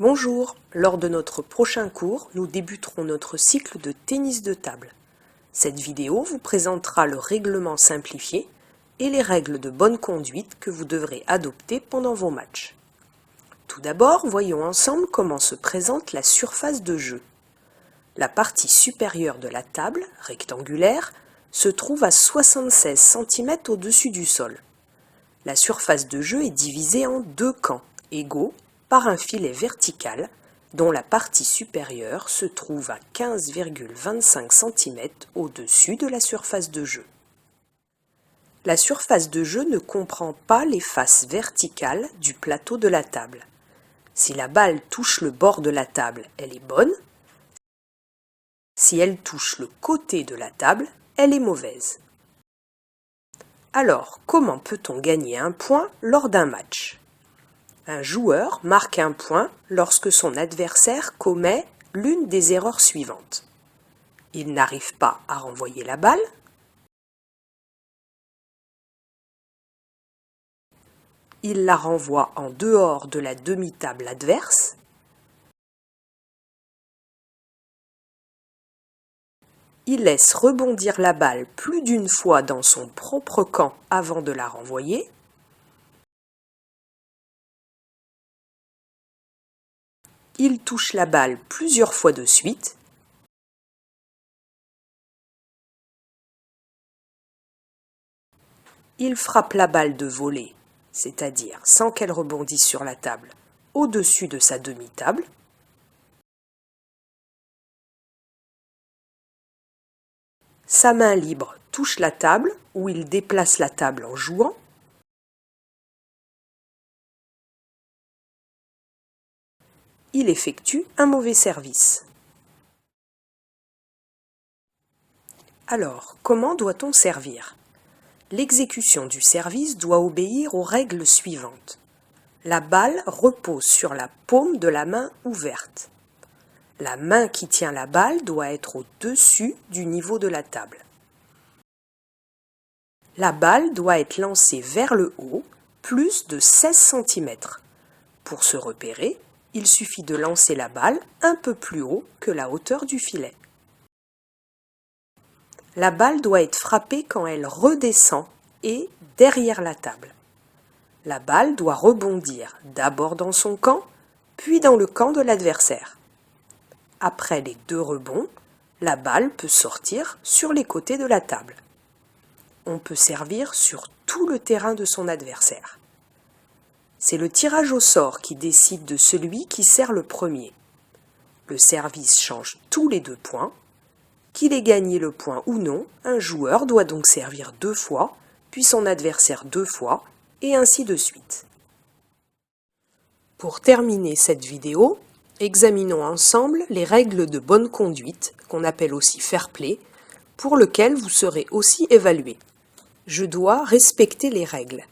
Bonjour, lors de notre prochain cours, nous débuterons notre cycle de tennis de table. Cette vidéo vous présentera le règlement simplifié et les règles de bonne conduite que vous devrez adopter pendant vos matchs. Tout d'abord, voyons ensemble comment se présente la surface de jeu. La partie supérieure de la table, rectangulaire, se trouve à 76 cm au-dessus du sol. La surface de jeu est divisée en deux camps égaux par un filet vertical dont la partie supérieure se trouve à 15,25 cm au-dessus de la surface de jeu. La surface de jeu ne comprend pas les faces verticales du plateau de la table. Si la balle touche le bord de la table, elle est bonne. Si elle touche le côté de la table, elle est mauvaise. Alors, comment peut-on gagner un point lors d'un match ? Un joueur marque un point lorsque son adversaire commet l'une des erreurs suivantes. Il n'arrive pas à renvoyer la balle. Il la renvoie en dehors de la demi-table adverse. Il laisse rebondir la balle plus d'une fois dans son propre camp avant de la renvoyer. Il touche la balle plusieurs fois de suite. Il frappe la balle de volée, c'est-à-dire sans qu'elle rebondisse sur la table, au-dessus de sa demi-table. Sa main libre touche la table ou il déplace la table en jouant. Il effectue un mauvais service. Alors, comment doit-on servir ? L'exécution du service doit obéir aux règles suivantes. La balle repose sur la paume de la main ouverte. La main qui tient la balle doit être au-dessus du niveau de la table. La balle doit être lancée vers le haut, plus de 16 cm. Pour se repérer, il suffit de lancer la balle un peu plus haut que la hauteur du filet. La balle doit être frappée quand elle redescend et derrière la table. La balle doit rebondir d'abord dans son camp, puis dans le camp de l'adversaire. Après les deux rebonds, la balle peut sortir sur les côtés de la table. On peut servir sur tout le terrain de son adversaire. C'est le tirage au sort qui décide de celui qui sert le premier. Le service change tous les 2 points. Qu'il ait gagné le point ou non, un joueur doit donc servir 2 fois, puis son adversaire 2 fois, et ainsi de suite. Pour terminer cette vidéo, examinons ensemble les règles de bonne conduite, qu'on appelle aussi fair play, pour lequel vous serez aussi évalué. Je dois respecter les règles.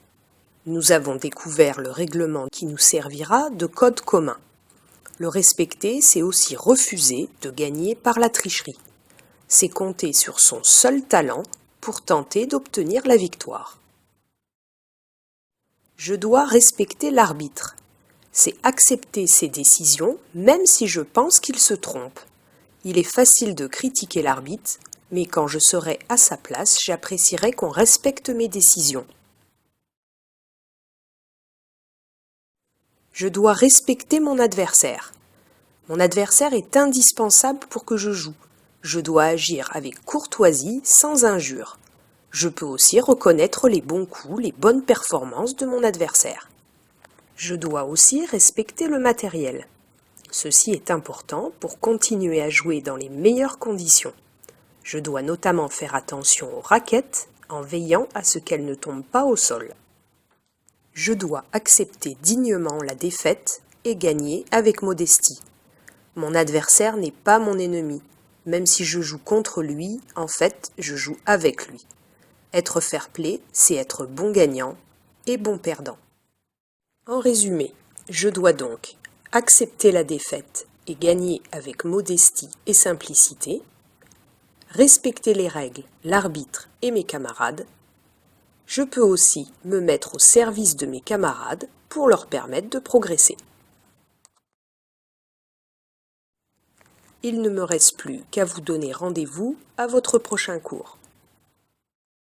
Nous avons découvert le règlement qui nous servira de code commun. Le respecter, c'est aussi refuser de gagner par la tricherie. C'est compter sur son seul talent pour tenter d'obtenir la victoire. Je dois respecter l'arbitre. C'est accepter ses décisions, même si je pense qu'il se trompe. Il est facile de critiquer l'arbitre, mais quand je serai à sa place, j'apprécierai qu'on respecte mes décisions. Je dois respecter mon adversaire. Mon adversaire est indispensable pour que je joue. Je dois agir avec courtoisie, sans injure. Je peux aussi reconnaître les bons coups, les bonnes performances de mon adversaire. Je dois aussi respecter le matériel. Ceci est important pour continuer à jouer dans les meilleures conditions. Je dois notamment faire attention aux raquettes en veillant à ce qu'elles ne tombent pas au sol. Je dois accepter dignement la défaite et gagner avec modestie. Mon adversaire n'est pas mon ennemi. Même si je joue contre lui, en fait, je joue avec lui. Être fair-play, c'est être bon gagnant et bon perdant. En résumé, je dois donc accepter la défaite et gagner avec modestie et simplicité, respecter les règles, l'arbitre et mes camarades. Je peux aussi me mettre au service de mes camarades pour leur permettre de progresser. Il ne me reste plus qu'à vous donner rendez-vous à votre prochain cours.